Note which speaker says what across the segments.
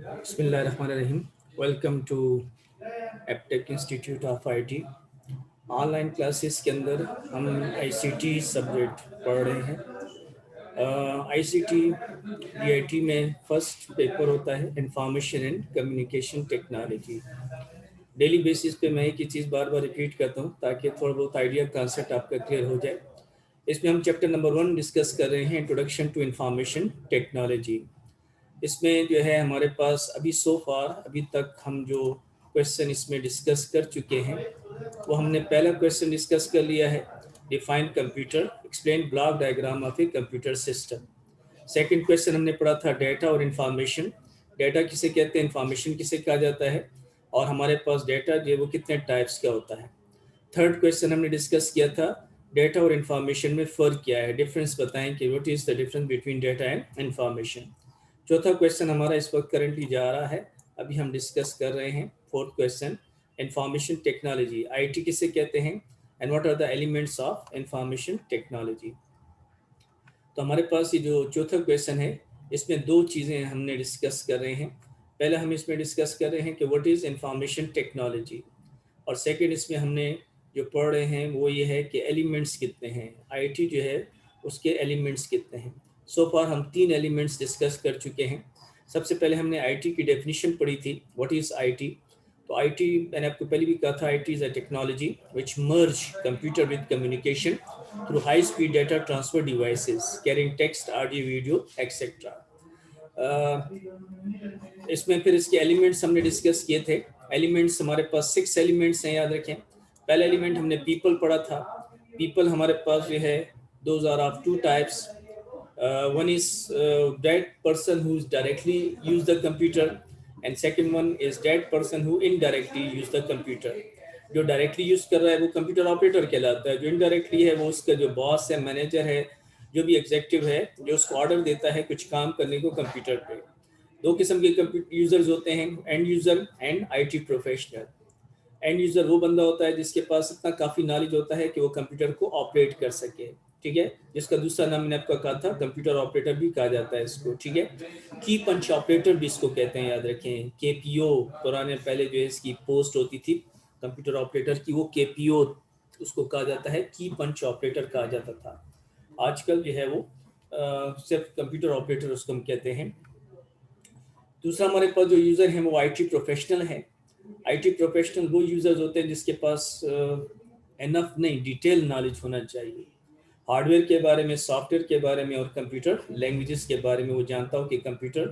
Speaker 1: बिस्मिल्लाहिर्रहमानिर्रहीम। Welcome to Aptech institute of IT. Online classes के अंदर हम आईसीटी सब्जेक्ट पढ़ रहे हैं। आईसीटी डीआईटी में फर्स्ट पेपर होता है information and communication technology. Daily basis पे मैं एक ही चीज़ बार बार रिपीट करता हूँ ताकि थोड़ा बहुत आइडिया कॉन्सेप्ट आपका क्लियर हो जाए। इसमें हम चैप्टर नंबर 1 डिस्कस कर रहे हैं, इंट्रोडक्शन टू इंफॉर्मेशन टेक्नोलॉजी। इसमें जो है हमारे पास अभी तक हम जो क्वेश्चन इसमें डिस्कस कर चुके हैं वो हमने पहला क्वेश्चन डिस्कस कर लिया है, define computer, explain block diagram of a computer system. Second question हमने पढ़ा था डेटा और इंफॉर्मेशन। डेटा किसे कहते हैं, इंफॉर्मेशन किसे कहा जाता है, और हमारे पास डेटा जो है वो कितने टाइप्स का होता है। थर्ड क्वेश्चन हमने डिस्कस किया था डेटा और इंफॉर्मेशन में फ़र्क क्या है, डिफरेंस बताएं कि what is the difference between data and information. चौथा क्वेश्चन हमारा इस वक्त करंटली जा रहा है, अभी हम डिस्कस कर रहे हैं fourth question, information technology, IT किसे कहते हैं and what are the elements of information technology. तो हमारे पास ये जो चौथा क्वेश्चन है इसमें दो चीज़ें हमने डिस्कस कर रहे हैं। पहले हम इसमें डिस्कस कर रहे हैं कि व्हाट इज़ इंफॉर्मेशन टेक्नोलॉजी, और सेकंड इसमें हमने जो पढ़ रहे हैं वो ये है कि एलिमेंट्स कितने हैं, आईटी जो है उसके एलिमेंट्स कितने हैं। सो फार हम तीन एलिमेंट्स डिस्कस कर चुके हैं। सबसे पहले हमने आईटी की डेफिनेशन पढ़ी थी, व्हाट इज़ आईटी। तो आईटी मैंने आपको पहले भी कहा था, IT is a technology which merge computer with communication through high speed data transfer devices carrying text, audio, video etcetera. इसमें फिर इसके एलिमेंट्स हमने डिस्कस किए थे। एलिमेंट्स हमारे पास 6 एलिमेंट्स हैं, याद रखें। पहला एलिमेंट हमने पीपल पढ़ा था। पीपल हमारे पास जो है those are of two types. One is that person who is directly use the computer, and second one is that person who indirectly use the computer. जो डायरेक्टली यूज कर रहा है वो कंप्यूटर ऑपरेटर कहलाता है, जो इनडायरेक्टली है वो उसका जो बॉस है, मैनेजर है, जो भी एग्जेक्टिव है, जो उसको ऑर्डर देता है कुछ काम करने को कंप्यूटर पे। दो किस्म के कंप्यूटर यूजर्स होते हैं, and user and IT professional. And user वो बंदा होता है जिसके पास इतना काफ़ी नॉलेज होता है कि वो कंप्यूटर को ऑपरेट कर सके, ठीक है, जिसका दूसरा नाम मैंने आपका कहा था कंप्यूटर ऑपरेटर भी कहा जाता है इसको, ठीक है। की पंच ऑपरेटर भी इसको कहते हैं, याद रखें। केपीओ पुराने पहले जो है इसकी पोस्ट होती थी कंप्यूटर ऑपरेटर की, वो केपीओ उसको कहा जाता है, की पंच ऑपरेटर कहा जाता था। आजकल जो है वो सिर्फ कंप्यूटर ऑपरेटर उसको हम कहते हैं। दूसरा हमारे पास जो यूज़र हैं वो आईटी प्रोफेशनल हैं। आईटी प्रोफेशनल वो यूज़र्स होते हैं जिसके पास इनफ नहीं, डिटेल नॉलेज होना चाहिए हार्डवेयर के बारे में, सॉफ्टवेयर के बारे में और कंप्यूटर लैंग्वेजेस के बारे में। वो जानता हो कि कंप्यूटर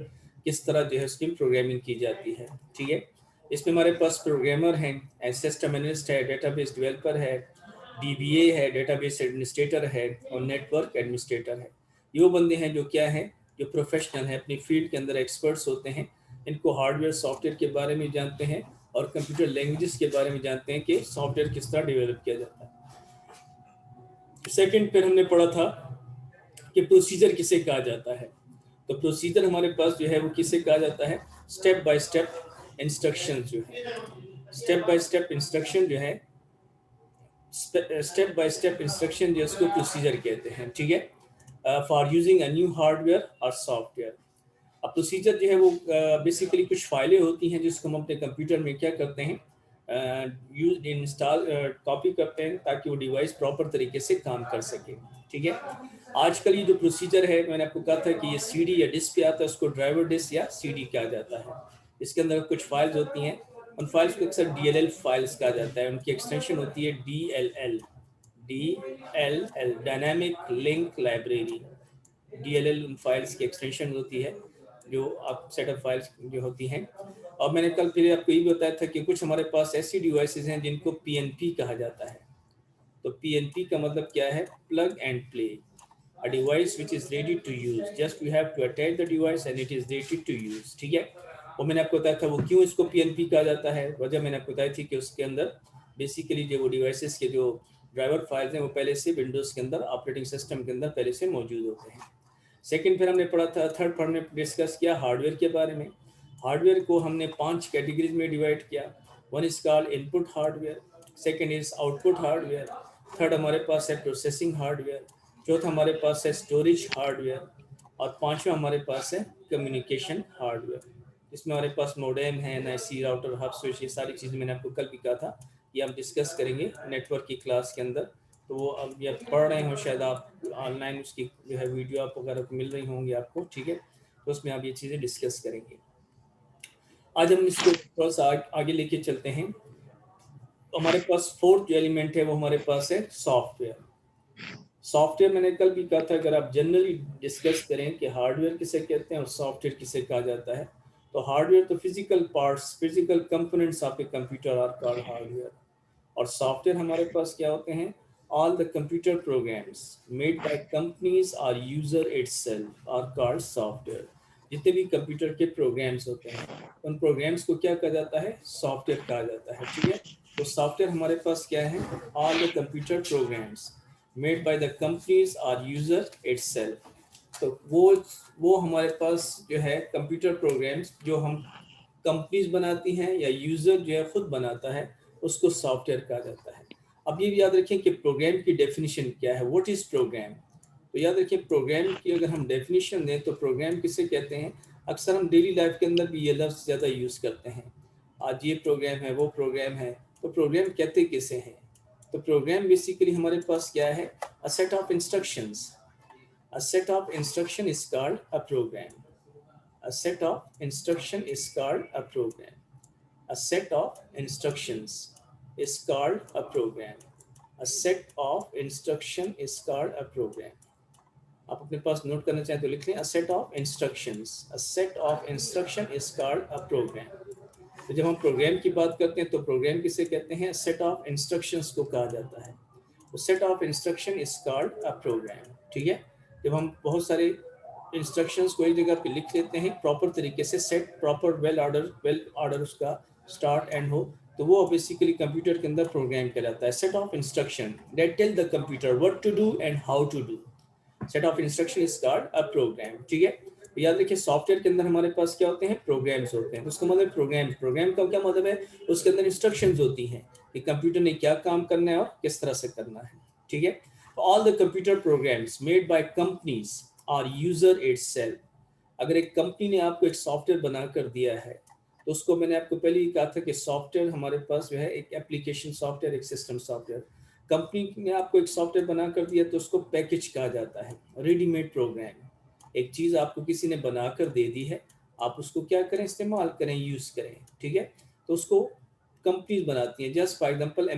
Speaker 1: किस तरह जो है उसकी प्रोग्रामिंग की जाती है, ठीक है। इसमें हमारे पास प्रोग्रामर हैं, सिस्टम एनालिस्ट है, डेटाबेस डेवलपर है, डीबीए है, डेटाबेस एडमिनिस्ट्रेटर है, और नेटवर्क एडमिनिस्ट्रेटर है। ये वो बंदे हैं जो क्या हैं, जो प्रोफेशनल हैं, अपनी फील्ड के अंदर एक्सपर्ट्स होते हैं। इनको हार्डवेयर सॉफ्टवेयर के बारे में जानते हैं और कंप्यूटर लैंग्वेजेस के बारे में जानते हैं कि सॉफ्टवेयर किस तरह डेवलप किया जाता है। सेकंड फिर हमने पढ़ा था कि प्रोसीजर किसे कहा जाता है। तो प्रोसीजर हमारे पास जो है वो किसे कहा जाता है, स्टेप बाय स्टेप इंस्ट्रक्शन जो है, स्टेप बाय स्टेप इंस्ट्रक्शन जो है, स्टेप बाय स्टेप इंस्ट्रक्शन जो उसको प्रोसीजर कहते हैं, ठीक है। For using a new hardware और सॉफ्टवेयर। अब प्रोसीजर जो है वो बेसिकली कुछ फाइलें होती हैं जिसको हम अपने कंप्यूटर में क्या करते हैं, यूज इंस्टॉल कॉपी करते हैं ताकि वो डिवाइस प्रॉपर तरीके से काम कर सके, ठीक है। आजकल ये जो प्रोसीजर है, मैंने आपको कहा था कि ये सीडी या डिस्क पे आता है, उसको ड्राइवर डिस्क या सीडी कहा जाता है। इसके अंदर कुछ फाइल्स होती हैं, उन फाइल्स को अक्सर डीएलएल फाइल्स कहा जाता है। उनकी एक्सटेंशन होती है DLL, DLL dynamic link library. DLL उन फाइल्स की एक्सटेंशन होती है जो आप सेटअप फाइल्स जो होती हैं। और मैंने कल फिर आपको ये भी बताया था कि कुछ हमारे पास ऐसी डिवाइसेस हैं जिनको पीएनपी कहा जाता है। तो पीएनपी का मतलब क्या है, plug and play, a device which is ready to use, just you have to attach the device and it is ready to use, ठीक है। और मैंने आपको बताया था वो क्यों इसको पीएनपी कहा जाता है। वजह मैंने आपको बताई थी कि उसके अंदर बेसिकली जो वो डिवाइसेस के जो ड्राइवर फाइल्स हैं वो पहले से विंडोज़ के अंदर, ऑपरेटिंग सिस्टम के अंदर पहले से मौजूद होते हैं। सेकंड फिर हमने पढ़ा था, थर्ड पर हमने डिस्कस किया हार्डवेयर के बारे में। हार्डवेयर को हमने 5 कैटेगरीज में डिवाइड किया। One is called input hardware, second is output hardware, third हमारे पास है प्रोसेसिंग हार्डवेयर, चौथा हमारे पास है स्टोरेज हार्डवेयर, और पांचवा हमारे पास है कम्युनिकेशन हार्डवेयर। इसमें हमारे पास मोडेम है, एनआईसी, राउटर, हब स्विच, ये सारी चीज़ें मैंने आपको कल भी कहा था, ये हम डिस्कस करेंगे नेटवर्क की क्लास के अंदर। तो वो अब ये पढ़ रहे हो शायद आप ऑनलाइन, उसकी जो है वीडियो आप वगैरह मिल रही होंगी आपको, ठीक है। तो उसमें आप ये चीज़ें डिस्कस करेंगे। आज हम इसको थोड़ा सा आगे लेके चलते हैं। तो हमारे पास फोर्थ जो एलिमेंट है वो हमारे पास है सॉफ्टवेयर। सॉफ्टवेयर मैंने कल भी कहा था, अगर आप जनरली डिस्कस करें कि हार्डवेयर किसे कहते हैं और सॉफ्टवेयर किसे कहा जाता है, तो हार्डवेयर तो फिजिकल पार्ट्स, फिजिकल कंपोनेंट्स आपके कंप्यूटर आर कॉल्ड हार्डवेयर। और सॉफ्टवेयर हमारे पास क्या होते हैं? All the computer programs made by companies are user itself are called software. जितने भी कंप्यूटर के प्रोग्राम्स होते हैं उन प्रोग्राम्स को क्या कहा जाता है? सॉफ्टवेयर कहा जाता है, ठीक है। तो सॉफ्टवेयर हमारे पास क्या है? All the computer programs made by the companies are user itself. तो वो हमारे पास जो है कंप्यूटर प्रोग्राम्स जो हम कंपनीज बनाती हैं या यूज़र जो है खुद बनाता है, उसको सॉफ्टवेयर कहा जाता है। अब ये भी याद रखें कि प्रोग्राम की डेफिनेशन क्या है, व्हाट इज़ प्रोग्राम। तो याद रखें प्रोग्राम की अगर हम डेफिनेशन दें तो प्रोग्राम किसे कहते हैं? अक्सर हम डेली लाइफ के अंदर भी ये लफ्ज़ ज़्यादा यूज़ करते हैं, आज ये प्रोग्राम है, वो प्रोग्राम है। तो प्रोग्राम कहते किसे हैं? तो प्रोग्राम बेसिकली हमारे पास क्या है? A set of instructions. A set of instruction is called a program. A set of instruction is called a program. A set of instructions is called a program. A set of instruction is called a program. आप अपने पास note करना चाहें तो लिख लें, a set of instructions. A set of instruction is called a program. तो जब हम प्रोग्राम की बात करते हैं तो प्रोग्राम किसे कहते हैं? सेट ऑफ इंस्ट्रक्शंस को कहा जाता है। तो set of instruction is called a program, ठीक है। जब हम बहुत सारे इंस्ट्रक्शंस को एक जगह पे लिख लेते हैं प्रॉपर तरीके से, सेट प्रॉपर वेल ऑर्डर उसका स्टार्ट एंड हो, तो वो बेसिकली कंप्यूटर के अंदर प्रोग्राम कहलाता है। Set of instruction that tell the computer what to do and how to do. Set of instruction is called a program, ठीक है। तो याद रखिए सॉफ्टवेयर के अंदर हमारे पास क्या होते हैं? प्रोग्राम्स होते हैं। तो उसका मतलब प्रोग्राम, प्रोग्राम का क्या मतलब है? उसके अंदर इंस्ट्रक्शंस होती हैं कि कंप्यूटर ने क्या काम करना है और किस तरह से करना है, ठीक है। All the computer programs made by companies are user itself. अगर एक कंपनी ने आपको एक सॉफ्टवेयर बना कर दिया है, तो उसको मैंने आपको पहले ही कहा था कि सॉफ्टवेयर हमारे पास जो है एक एप्लीकेशन सॉफ्टवेयर, एक सिस्टम सॉफ्टवेयर। कंपनी ने आपको एक सॉफ्टवेयर बना कर दिया तो उसको पैकेज कहा जाता है, रेडीमेड प्रोग्राम। एक चीज़ आपको किसी ने बना कर दे दी है, आप उसको क्या करें? इस्तेमाल करें, यूज़ करें, ठीक है। तो उसको कंपनीज बनाती हैं। जस्ट फॉर एग्जांपल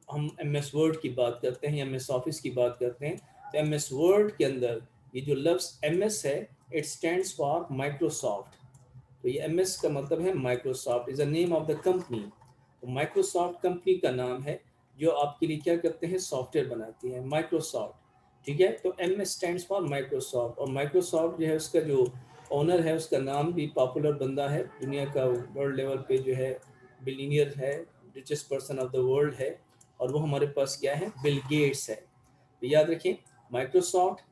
Speaker 1: हम एम एस वर्ड की बात करते हैं, एम एस ऑफिस की बात करते हैं, तो एम एस वर्ड के अंदर ये जो लफ्ज़ एम एस है, इट स्टैंड्स फॉर माइक्रोसॉफ्ट। तो ये एम एस का मतलब है Microsoft, is the name of the company. तो माइक्रोसॉफ्ट कंपनी का नाम है जो आपके लिए क्या करते हैं? सॉफ्टवेयर बनाती है, माइक्रोसॉफ्ट, ठीक है। तो M S stands for Microsoft, और माइक्रोसॉफ्ट जो है उसका जो ओनर है उसका नाम भी पॉपुलर बंदा है, दुनिया का वर्ल्ड लेवल पे जो है बिलीनियर है, richest person of the world है, और वो हमारे पास क्या है? बिल गेट्स है। तो याद रखें Microsoft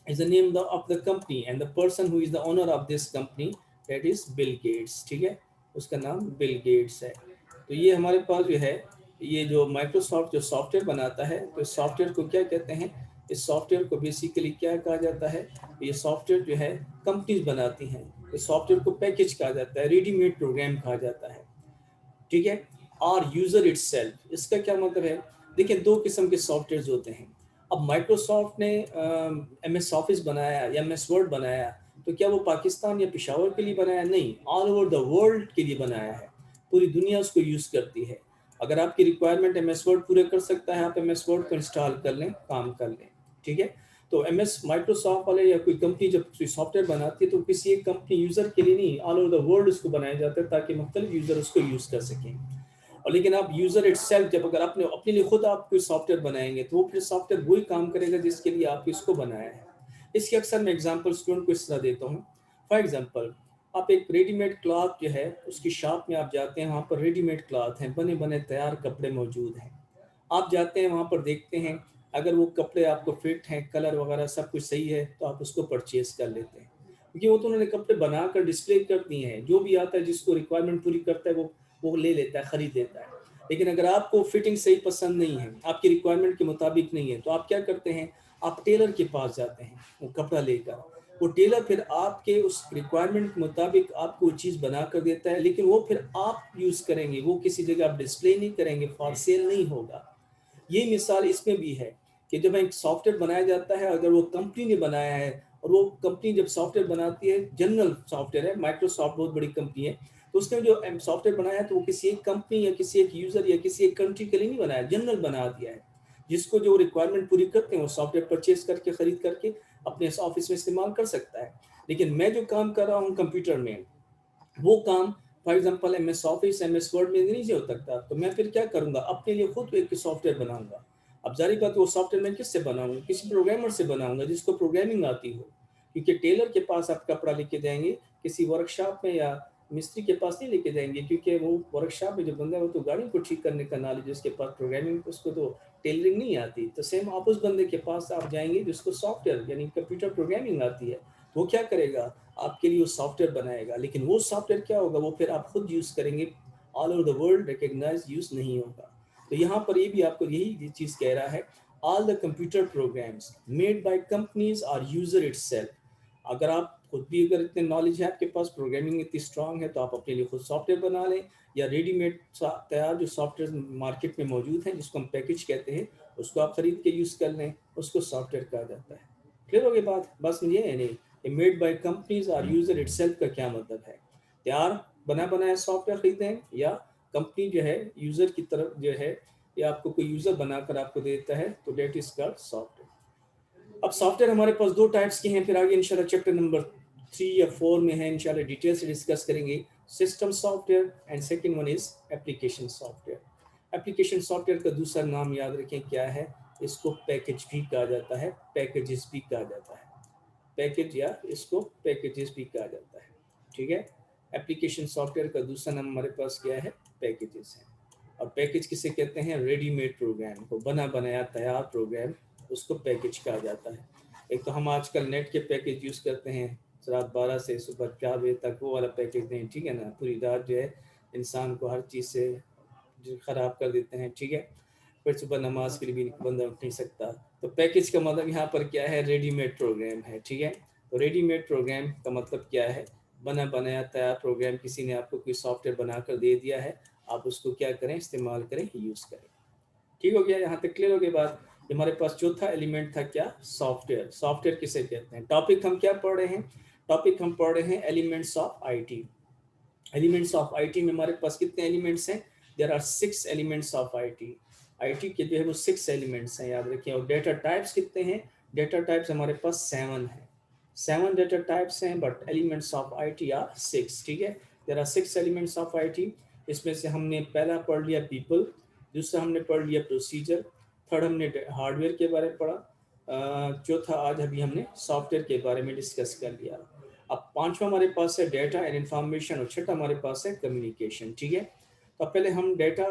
Speaker 1: is the name of the company and the person who is the owner of this company, that is Bill Gates, ठीक है। उसका नाम बिल गेट्स है। तो ये हमारे पास जो है, ये जो माइक्रोसॉफ्ट जो सॉफ्टवेयर बनाता है, तो इस सॉफ्टवेयर को क्या कहते हैं? इस सॉफ्टवेयर को बेसिकली क्या कहा जाता है? ये सॉफ्टवेयर जो है कंपनीज बनाती हैं, इस सॉफ्टवेयर को पैकेज कहा जाता है, रेडीमेड प्रोग्राम कहा जाता है, ठीक है। और यूजर इटसेल्फ, इसका क्या मतलब है? देखिए दो किस्म के सॉफ्टवेयर होते हैं। अब माइक्रोसॉफ्ट ने एम एस ऑफिस बनाया या एम एस वर्ड बनाया, तो क्या वो पाकिस्तान या पिशावर के लिए बनाया? नहीं, ऑल ओवर द वर्ल्ड के लिए बनाया है। पूरी दुनिया उसको यूज़ करती है। अगर आपकी रिक्वायरमेंट एम एस वर्ड पूरे कर सकता है, आप एम एस वर्ड को इंस्टॉल कर लें, काम कर लें, ठीक है। तो एम एस माइक्रोसॉफ्ट वाले या कोई कंपनी जब कोई सॉफ्टवेयर बनाती है तो किसी एक कंपनी यूज़र के लिए नहीं, ऑल ओवर द वर्ल्ड उसको बनाया जाता है ताकि मुख्तलिफ यूज़र उसको यूज़ कर सकें। और लेकिन आप यूज़र इटसेल्फ जब अगर आपने अपने लिए खुद आप कोई सॉफ्टवेयर बनाएंगे तो वो फिर सॉफ्टवेयर वही काम करेगा जिसके लिए आप इसको बनाया है। इसके अक्सर मैं एग्जांपल स्टूडेंट को इस तरह देता हूँ। फॉर एग्जांपल, आप एक रेडीमेड क्लॉथ जो है उसकी शॉप में आप जाते हैं, वहाँ पर रेडीमेड क्लॉथ हैं, बने बने तैयार कपड़े मौजूद हैं। आप जाते हैं वहाँ पर देखते हैं, अगर वो कपड़े आपको फिट हैं, कलर वगैरह सब कुछ सही है, तो आप उसको परचेज कर लेते हैं, क्योंकि वो तो उन्होंने कपड़े बनाकर डिस्प्ले कर दिए हैं। जो भी आता है जिसको रिक्वायरमेंट पूरी करता है वो ले लेता है, खरीद लेता है। लेकिन अगर आपको फिटिंग सही पसंद नहीं है, आपकी रिक्वायरमेंट के मुताबिक नहीं है, तो आप क्या करते हैं? आप टेलर के पास जाते हैं वो कपड़ा लेकर, वो टेलर फिर आपके उस रिक्वायरमेंट के मुताबिक आपको वो चीज़ बना कर देता है, लेकिन वो फिर आप यूज़ करेंगे, वो किसी जगह आप डिस्प्ले नहीं करेंगे, फॉर सेल नहीं होगा। ये मिसाल इसमें भी है कि जब एक सॉफ्टवेयर बनाया जाता है, अगर वो कंपनी ने बनाया है, और वो कंपनी जब सॉफ्टवेयर बनाती है, जनरल सॉफ्टवेयर है, माइक्रोसॉफ्ट बहुत बड़ी कंपनी है, तो उसने जो सॉफ्टवेयर बनाया है तो वो किसी एक कंपनी या किसी एक यूजर या किसी एक कंट्री के लिए नहीं बनाया, जनरल बना दिया है। जिसको जो रिक्वायरमेंट पूरी करते हैं वो सॉफ्टवेयर परचेज करके, खरीद करके अपने ऑफिस में इस्तेमाल कर सकता है। लेकिन मैं जो काम कर रहा हूँ कंप्यूटर में, वो काम for example M S office, M S word में नहीं हो सकता, तो मैं फिर क्या करूंगा, अपने लिए खुद एक सॉफ्टवेयर बनाऊंगा। अब जारी बात, वो सॉफ्टवेयर मैं किससे बनाऊंगा, किसी प्रोग्रामर से बनाऊंगा जिसको प्रोग्रामिंग आती हो। क्योंकि टेलर के पास आप कपड़ा लेके जाएंगे किसी वर्कशॉप में, या मिस्त्री के पास नहीं लेके जाएंगे, क्योंकि वो वर्कशॉप में जो बंदा है वो तो गाड़ी को ठीक करने का नॉलेज, उसके पास प्रोग्रामिंग, उसको तो टेलरिंग नहीं आती। तो सेम आप उस बंदे के पास आप जाएंगे जिसको सॉफ्टवेयर यानी कंप्यूटर प्रोग्रामिंग आती है, वो क्या करेगा, आपके लिए वो सॉफ्टवेयर बनाएगा। लेकिन वो सॉफ्टवेयर क्या होगा, वो फिर आप खुद यूज़ करेंगे, all over the world recognise use नहीं होगा। तो यहाँ पर ये भी आपको यही चीज़ कह रहा है, all the computer programs made by companies are user itself. अगर आप खुद भी, अगर इतने नॉलेज है आपके पास, प्रोग्रामिंग इतनी स्ट्रांग है, तो आप अपने लिए खुद सॉफ्टवेयर बना लें, या रेडीमेड तैयार जो सॉफ्टवेयर मार्केट में मौजूद हैं जिसको हम पैकेज कहते हैं, उसको आप खरीद के यूज़ कर लें, उसको सॉफ्टवेयर कहा जाता है। क्लियर हो गई बात, बस ये है नहीं, made by companies are user itself का क्या मतलब है, तैयार बना बनाया सॉफ्टवेयर खरीदें, या कंपनी जो है यूजर की तरफ जो है, या आपको कोई यूजर बनाकर आपको देता है, तो डेट इज कॉल्ड सॉफ्टवेयर। अब सॉफ्टवेयर हमारे पास दो टाइप्स के हैं, फिर आगे इंशाल्लाह चैप्टर नंबर 3 या 4 में है, इंशाल्लाह डिटेल से डिस्कस करेंगे। System software and second one is application software. Application software का दूसरा नाम याद रखें क्या है, इसको पैकेज भी कहा जाता है, पैकेजेस भी कहा जाता है, पैकेज या इसको पैकेजेस भी कहा जाता है। ठीक है, एप्लीकेशन सॉफ्टवेयर का दूसरा नाम हमारे पास क्या है, पैकेजेस है। और पैकेज किसे कहते हैं, रेडीमेड प्रोग्राम को, बना बनाया तैयार प्रोग्राम, उसको पैकेज कहा जाता है। एक तो हम आजकल नेट के पैकेज यूज़ करते हैं, रात 12 से सुबह 4 बजे तक, वो वाला पैकेज नहीं, ठीक है ना, पूरी रात जो है इंसान को हर चीज़ से जो ख़राब कर देते हैं, ठीक है, फिर सुबह नमाज के लिए भी बंदा उठ नहीं सकता। तो पैकेज का मतलब यहाँ पर क्या है, रेडीमेड प्रोग्राम है, ठीक है। तो रेडीमेड प्रोग्राम का मतलब क्या है, बना बनाया तैयार प्रोग्राम, किसी ने आपको कोई सॉफ्टवेयर बनाकर दे दिया है, आप उसको क्या करें, इस्तेमाल करें, यूज़ करें। ठीक हो गया, यहाँ तक क्लियर हो गई बात। हमारे पास चौथा एलिमेंट था क्या, सॉफ्टवेयर। सॉफ्टवेयर किसे कहते हैं, टॉपिक हम क्या पढ़ रहे हैं, टॉपिक हम पढ़ रहे हैं elements of IT. Elements of IT में हमारे पास कितने एलिमेंट्स हैं, there are 6 elements of IT. IT के जो है वो 6 एलिमेंट्स हैं, याद रखिए। और डेटा टाइप्स कितने हैं, डेटा टाइप्स हमारे पास 7 है, 7 डेटा टाइप्स हैं, but elements of IT are 6, ठीक है। There are 6 elements of IT. इसमें से हमने पहला पढ़ लिया पीपल, दूसरा हमने पढ़ लिया प्रोसीजर, थर्ड हमने हार्डवेयर के बारे में पढ़ा, चौथा आज अभी हमने सॉफ्टवेयर के बारे में डिस्कस कर लिया। अब पांचवा हमारे पास है डेटा एंड इंफॉर्मेशन, और छठा हमारे पास है कम्युनिकेशन, ठीक है। तो पहले हम डेटा,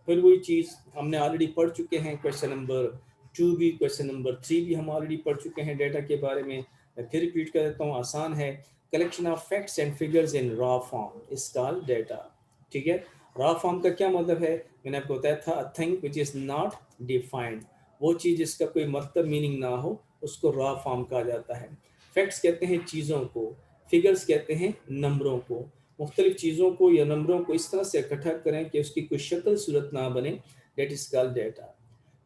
Speaker 1: फिर वही चीज़ हमने ऑलरेडी पढ़ चुके हैं, क्वेश्चन नंबर 2 भी, क्वेश्चन नंबर 3 भी हम ऑलरेडी पढ़ चुके हैं डेटा के बारे में। मैं फिर रिपीट कर देता हूँ, आसान है। Collection of facts and figures in raw form is called data, ठीक है। रॉ फॉर्म का क्या मतलब है, मैंने आपको बताया था, a thing which is not defined, वो चीज़ जिसका कोई मतलब मीनिंग ना हो, उसको रॉ फॉर्म कहा जाता है। फैक्ट्स कहते हैं चीज़ों को, फिगर्स कहते हैं नंबरों को। मुख्तलिफ चीज़ों को या नंबरों को इस तरह से इकट्ठा करें कि उसकी कोई शक्ल सूरत ना बने, that is called data.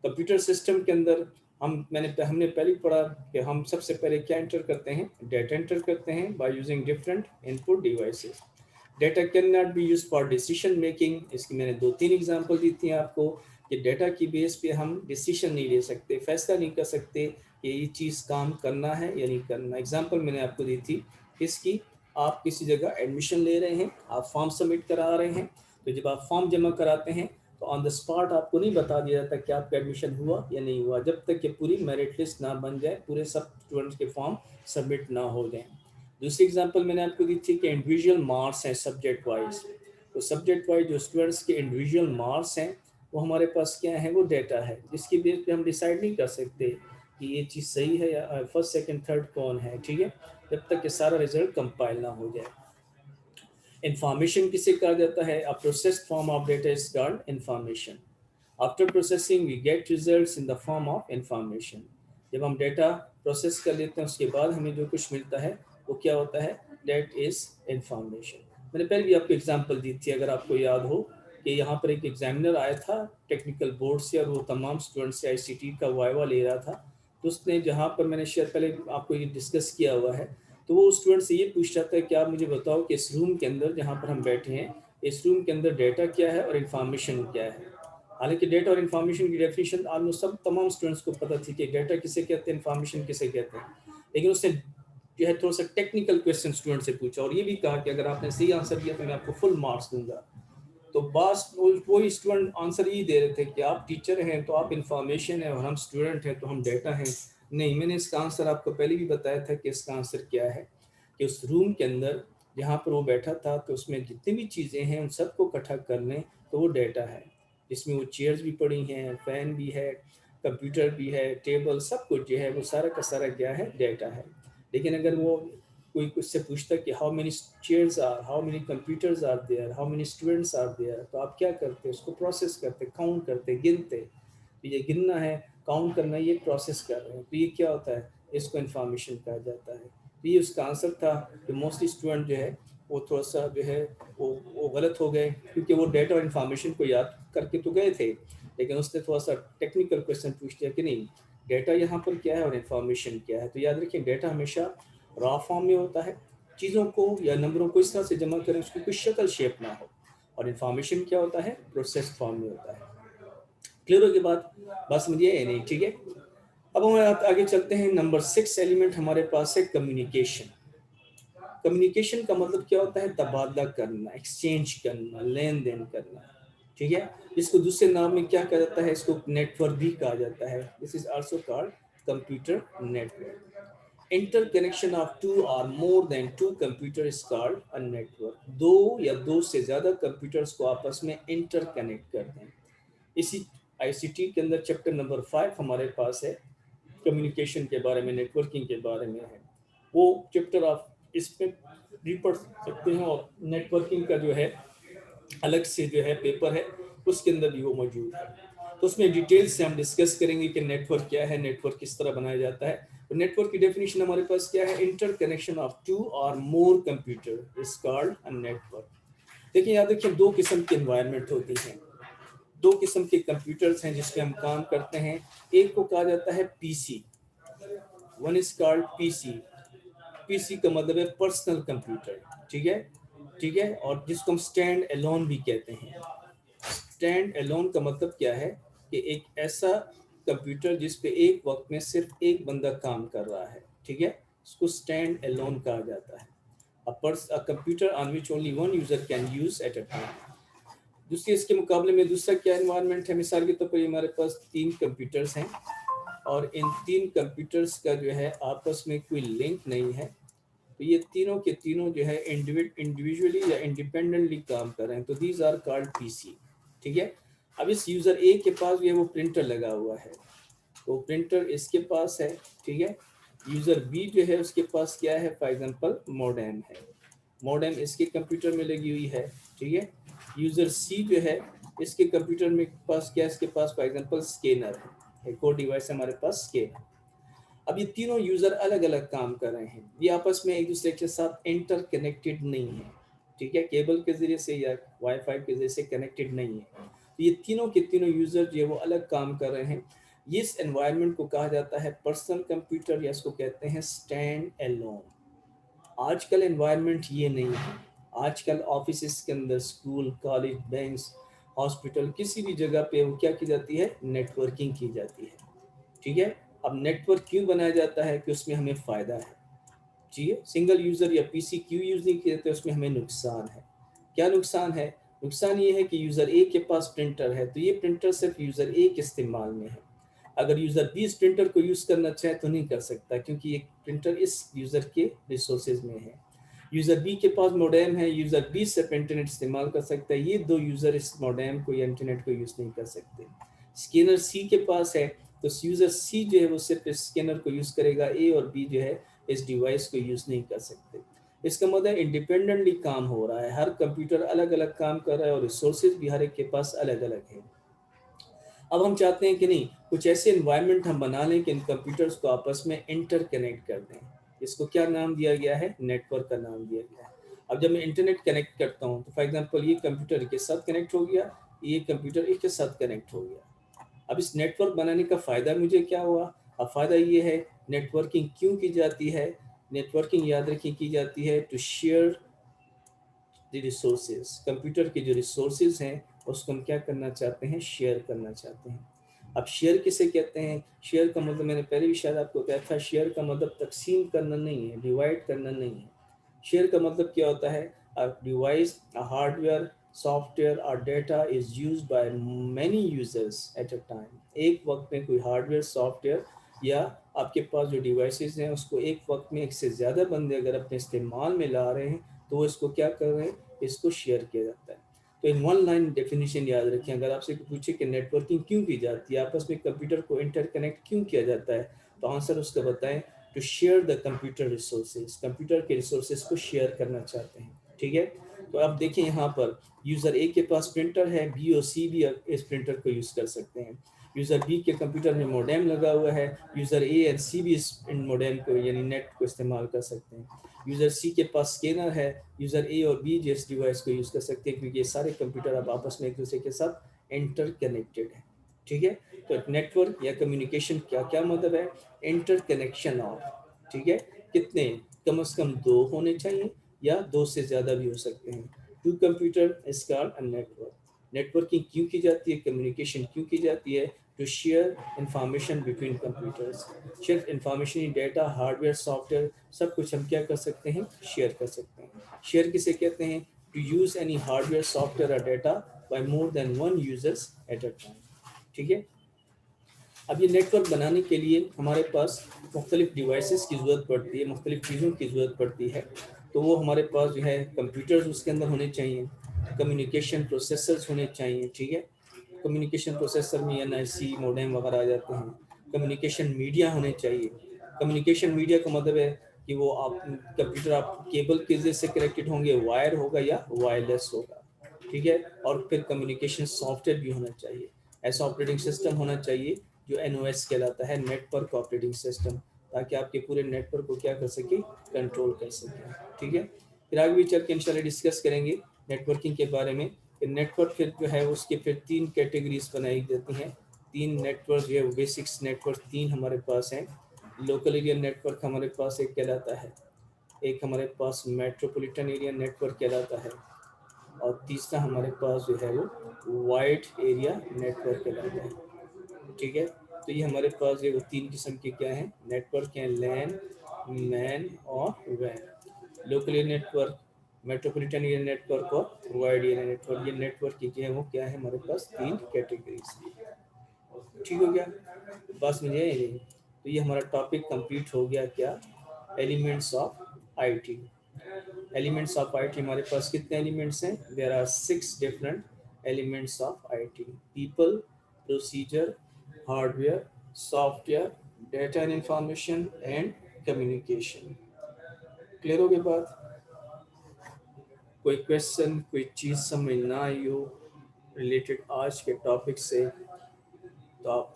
Speaker 1: Computer system के अंदर हमने पहले पढ़ा कि हम सबसे पहले क्या एंटर करते हैं, डेटा एंटर करते हैं by using different input devices. Data can not be use for decision making, इसकी मैंने 2-3 एग्जांपल दी थी आपको, कि डेटा की बेस पे हम डिसीजन नहीं ले सकते, फैसला नहीं कर सकते कि ये चीज़ काम करना है या नहीं करना। एग्जांपल मैंने आपको दी थी इसकी, आप किसी जगह एडमिशन ले रहे हैं, आप फॉर्म सबमिट करा रहे हैं, तो जब आप फॉर्म जमा कराते हैं तो ऑन द स्पॉट आपको नहीं बता दिया जाता कि आपका एडमिशन हुआ या नहीं हुआ, जब तक कि पूरी मेरिट लिस्ट ना बन जाए, पूरे सब स्टूडेंट्स के फॉर्म सबमिट ना हो जाए। दूसरी एग्जांपल मैंने आपको दी थी कि इंडिविजुअल मार्क्स हैं सब्जेक्ट वाइज, तो सब्जेक्ट वाइज जो स्टूडेंट्स के इंडिविजुअल मार्क्स हैं वो हमारे पास क्या है, वो डेटा है, जिसकी बेस पे हम डिसाइड नहीं कर सकते कि ये चीज़ सही है या फर्स्ट सेकंड थर्ड कौन है, ठीक है, जब तक कि सारा रिजल्ट कंपाइल ना हो जाए। इंफॉर्मेशन किसे कहा जाता है, a processed form of data is called information. After processing we get results in the form of information. जब हम डेटा प्रोसेस कर लेते हैं, उसके बाद हमें जो कुछ मिलता है वो क्या होता है, दैट इज़ इंफॉर्मेशन। मैंने पहले भी आपको एग्जांपल दी थी, अगर आपको याद हो कि यहाँ पर एक एग्जामिनर आया था टेक्निकल बोर्ड से और वो तमाम स्टूडेंट से आईसीटी का वाइवा ले रहा था। तो उसने जहाँ पर मैंने शेयर पहले आपको ये डिस्कस किया हुआ है, तो वो स्टूडेंट से ये पूछ रहा था कि आप मुझे बताओ कि इस रूम के अंदर जहाँ पर हम बैठे हैं, इस रूम के अंदर डेटा क्या है और इन्फॉर्मेशन क्या है। हालांकि डेटा और इन्फॉर्मेशन की डेफिनेशन ऑलमोस्ट सब तमाम स्टूडेंट्स को पता थी कि डेटा किसे कहते हैं, इन्फॉर्मेशन किसे कहते हैं, लेकिन उसने जो है थोड़ा सा टेक्निकल क्वेश्चन स्टूडेंट से पूछा और ये भी कहा कि अगर आपने सही आंसर दिया तो मैं आपको फुल मार्क्स दूंगा। तो बस वही स्टूडेंट आंसर यही दे रहे थे कि आप टीचर हैं तो आप इंफॉर्मेशन है और हम स्टूडेंट हैं तो हम डेटा हैं। नहीं, मैंने इसका आंसर आपको पहले भी बताया था कि इसका आंसर क्या है, कि उस रूम के अंदर जहाँ पर वो बैठा था तो उसमें जितनी भी चीज़ें हैं उन सबको इकट्ठा कर लें तो वो डेटा है, जिसमें वो चेयर्स भी पड़ी हैं, फ़ैन भी है, कंप्यूटर भी है, टेबल, सब कुछ जो है वो सारा का सारा क्या है, डेटा है। लेकिन अगर वो कोई कुछ से पूछता कि how many chairs are, how many computers are there, how many students are there, तो आप क्या करते, उसको प्रोसेस करते, काउंट करते, गिनते। तो ये गिनना है, काउंट करना, ये प्रोसेस कर रहे हैं, तो ये क्या होता है, इसको इन्फॉर्मेशन कहा जाता है। तो ये उसका आंसर था कि मोस्टली स्टूडेंट जो है वो थोड़ा सा जो है वो गलत हो गए, क्योंकि वो डेटा और इन्फॉर्मेशन को याद करके तो गए थे, लेकिन उसने थोड़ा सा टेक्निकल क्वेश्चन पूछ दिया कि नहीं, डेटा यहाँ पर क्या है और इन्फॉर्मेशन क्या है। तो याद रखिए, डेटा हमेशा रॉ फॉर्म में होता है, चीज़ों को या नंबरों को इस तरह से जमा करें उसकी कोई शक्ल शेप ना हो, और इन्फॉर्मेशन क्या होता है, प्रोसेस फॉर्म में होता है। क्लियर हो गई बात, बस समझिए या नहीं, ठीक है। अब हम आगे चलते हैं। नंबर 6 एलिमेंट हमारे पास है कम्युनिकेशन। कम्युनिकेशन का मतलब क्या होता है, तबादला करना, एक्सचेंज करना, लेन देन करना, ठीक है। इसको दूसरे नाम में क्या कहा जाता है, इसको नेटवर्क भी कहा जाता है। This is also called computer network. Interconnection of two or more than two computer is called a network. दो या दो से ज्यादा कंप्यूटर्स को आपस में इंटरकनेक्ट करते हैं। इसी आईसीटी के अंदर चैप्टर नंबर 5 हमारे पास है, कम्युनिकेशन के बारे में, नेटवर्किंग के बारे में है। वो चैप्टर आप इसमें भी पढ़ सकते हैं, और नेटवर्किंग का जो है अलग से जो है पेपर है, उसके अंदर भी वो मौजूद है। तो उसमें डिटेल से हम डिस्कस करेंगे कि नेटवर्क क्या है, नेटवर्क किस तरह बनाया जाता है। तो नेटवर्क की डेफिनेशन हमारे पास क्या है, inter connection of two or more computer is called a network. देखिए, याद रखिए, दो किस्म की एनवायरनमेंट होती हैं, दो किस्म के कंप्यूटर्स हैं जिसपे हम काम करते हैं। एक को कहा जाता है PC, one is called PC. PC का मतलब है पर्सनल कंप्यूटर, ठीक है, ठीक है। और जिसको हम स्टैंड एलोन भी कहते हैं। स्टैंड एलोन का मतलब क्या है, कि एक ऐसा कंप्यूटर जिस पे एक वक्त में सिर्फ एक बंदा काम कर रहा है, ठीक है, इसको स्टैंड एलोन कहा जाता है। a computer on which only one user can use at a time। दूसरी इसके मुकाबले में दूसरा क्या एनवायरनमेंट है, मिसाल के तौर पर हमारे पास 3 कंप्यूटर्स हैं, और इन 3 कंप्यूटर्स का जो है आपस में कोई लिंक नहीं है। तो ये तीनों के तीनों जो है इंडिविजुअली या इंडिपेंडेंटली काम कर रहे हैं, तो दीज आर कॉल्ड पीसी, ठीक है। अब इस यूज़र ए के पास जो है वो प्रिंटर लगा हुआ है, तो प्रिंटर इसके पास है, ठीक है। यूज़र बी जो है उसके पास क्या है, फॉर एग्जांपल मोडेम है, मोडेम इसके कंप्यूटर में लगी हुई है, ठीक है। यूज़र सी जो है इसके कंप्यूटर में पास क्या है, इसके पास फॉर एग्जांपल स्कैनर है, एक और डिवाइस है हमारे पास, स्कैनर। अब ये तीनों यूज़र अलग अलग काम कर रहे हैं, ये आपस में एक दूसरे के साथ इंटर कनेक्टेड नहीं है, ठीक है, केबल के ज़रिए से या वाईफाई के ज़रिए से कनेक्टेड नहीं है। तो ये तीनों के तीनों यूज़र जो है वो अलग काम कर रहे हैं। इस एनवायरनमेंट को कहा जाता है पर्सनल कंप्यूटर, या इसको कहते हैं स्टैंड एलोन। आजकल एनवायरनमेंट ये नहीं है। आजकल ऑफिस के अंदर, स्कूल, कॉलेज, बैंक्स, हॉस्पिटल, किसी भी जगह पे वो क्या की जाती है, नेटवर्किंग की जाती है, ठीक है। अब नेटवर्क क्यों बनाया जाता है, कि उसमें हमें फ़ायदा है, ठीक है। सिंगल यूज़र या पीसी क्यों यूज़ नहीं किए जाते, उसमें हमें नुकसान है। क्या नुकसान है, नुकसान ये है कि यूज़र ए के पास प्रिंटर है, तो ये प्रिंटर सिर्फ यूज़र ए के इस्तेमाल में है। अगर यूज़र बी इस प्रिंटर को यूज़ करना चाहे तो नहीं कर सकता, क्योंकि ये प्रिंटर इस यूज़र के रिसोर्सेज में है। यूज़र बी के पास मोडेम है, यूज़र बी सिर्फ इंटरनेट इस्तेमाल कर सकता है, ये दो यूज़र इस मोडेम को या इंटरनेट को यूज़ नहीं कर सकते। स्कैनर सी के पास है, तो यूज़र सी जो है वो सिर्फ इस स्कैनर को यूज़ करेगा, ए और बी जो है इस डिवाइस को यूज़ नहीं कर सकते। इसका मतलब इंडिपेंडेंटली काम हो रहा है, हर कंप्यूटर अलग अलग काम कर रहा है, और रिसोर्सेज भी हर एक के पास अलग अलग है। अब हम चाहते हैं कि नहीं, कुछ ऐसे इन्वायरमेंट हम बना लें कि इन कंप्यूटर्स को आपस में इंटरकनेक्ट कर दें। इसको क्या नाम दिया गया है? नेटवर्क का नाम दिया गया है। अब जब मैं इंटरनेट कनेक्ट करता हूँ तो फॉर एग्जांपल ये कंप्यूटर के साथ कनेक्ट हो गया, ये कंप्यूटर इसके साथ कनेक्ट हो गया। अब इस नेटवर्क बनाने का फ़ायदा मुझे क्या हुआ? अब फ़ायदा ये है, नेटवर्किंग क्यों की जाती है? नेटवर्किंग याद रखिए की जाती है to share the resources. Computer के जो रिसोर्सेज हैं उसको हम क्या करना चाहते हैं? शेयर करना चाहते हैं। अब शेयर किसे कहते हैं? शेयर का मतलब मैंने पहले भी शायद आपको कहा था, शेयर का मतलब तकसीम करना नहीं है, डिवाइड करना नहीं है। शेयर का मतलब क्या होता है? A device, a hardware, software और data is used by many users at a time. एक वक्त में कोई हार्डवेयर, सॉफ्टवेयर या आपके पास जो डिवाइसेस हैं उसको एक वक्त में एक से ज़्यादा बंदे अगर अपने इस्तेमाल में ला रहे हैं तो वो इसको क्या कर रहे हैं? इसको शेयर किया जाता है। तो इन वन लाइन डेफिनेशन याद रखें, अगर आपसे पूछे कि नेटवर्किंग क्यों की जाती है, आपस में कंप्यूटर को इंटरकनेक्ट क्यों किया जाता है, तो आंसर उसका बताएं, to share the computer resources. Computer के रिसोर्सेज को शेयर करना चाहते हैं। ठीक है। तो अब देखिए यहाँ पर यूज़र ए के पास प्रिंटर है, बी और सी भी इस प्रिंटर को यूज़ कर सकते हैं। यूज़र बी के कंप्यूटर में मोडेम लगा हुआ है, यूज़र ए एंड सी भी इस इन मोडेम को यानी नेट को इस्तेमाल कर सकते हैं। यूज़र सी के पास स्कैनर है, यूज़र ए और बी जिस डिवाइस को यूज़ कर सकते हैं, क्योंकि ये सारे कंप्यूटर अब आपस में एक दूसरे के साथ इंटर कनेक्टेड हैं। ठीक है। तो नेटवर्क या कम्युनिकेशन क्या क्या मतलब है? इंटर कनेक्शन ऑफ, ठीक है, कितने, कम से कम दो होने चाहिए या दो से ज़्यादा भी हो सकते हैं। Two computer is called a network. Networking क्यों की जाती है? कम्युनिकेशन क्यों की जाती है? To share information between computers. Share information, data, hardware, software, सब कुछ हम क्या कर सकते हैं? शेयर कर सकते हैं। शेयर किसे कहते हैं? To use any hardware, software और data by more than one users at a time. ठीक है। अब ये नेटवर्क बनाने के लिए हमारे पास मुख्तलिफ डिवाइसेस की ज़रूरत पड़ती है, मुख्तलिफ चीज़ों की ज़रूरत पड़ती है। तो वो हमारे पास जो है कंप्यूटर्स उसके अंदर होने चाहिए, कम्युनिकेशन प्रोसेसर्स होने चाहिए। ठीक है। कम्युनिकेशन प्रोसेसर में एन आई सी, मोडेम वगैरह आ जाते हैं। कम्युनिकेशन मीडिया होने चाहिए। कम्युनिकेशन मीडिया का मतलब है कि वो आप कंप्यूटर आप केबल के जरिए से कनेक्टेड होंगे, वायर होगा या वायरलेस होगा। ठीक है। और फिर कम्युनिकेशन सॉफ्टवेयर भी होना चाहिए, ऐसा ऑपरेटिंग सिस्टम होना चाहिए जो एनओएस कहलाता है, नेटवर्क ऑपरेटिंग सिस्टम, ताकि आपके पूरे नेटवर्क को क्या कर सके? कंट्रोल कर सके। ठीक है। फिर आगे भी चल के इंशाल्लाह डिस्कस करेंगे नेटवर्किंग के बारे में। फिर नेटवर्क फिर जो है उसके फिर तीन कैटेगरीज बनाई जाती हैं। तीन नेटवर्क जो है बेसिक्स नेटवर्क तीन हमारे पास हैं। लोकल एरिया नेटवर्क हमारे पास एक कहलाता है, एक हमारे पास मेट्रोपॉलिटन एरिया नेटवर्क कहलाता है, और तीसरा हमारे पास जो है वो वाइड एरिया नेटवर्क कहलाता है। ठीक है। तो ये हमारे पास ये वो तीन किस्म के क्या हैं? नेटवर्क हैं, लैन, मैन और वैन। Local area network, metropolitan area network और वाइड एरिया नेटवर्क। ये नेटवर्क की जो है वो क्या है? हमारे पास तीन कैटेगरीज। ठीक हो गया? बस मुझे यही, तो ये हमारा टॉपिक कंप्लीट हो गया। क्या? Elements of IT. Elements of IT हमारे पास कितने एलिमेंट्स हैं? There are 6 different elements of IT. People, procedure, hardware, software, data and information and communication. Clear हो गई बात? कोई क्वेश्चन, कोई चीज़ समझ ना आई हो रिलेटेड आज के टॉपिक से, तो आप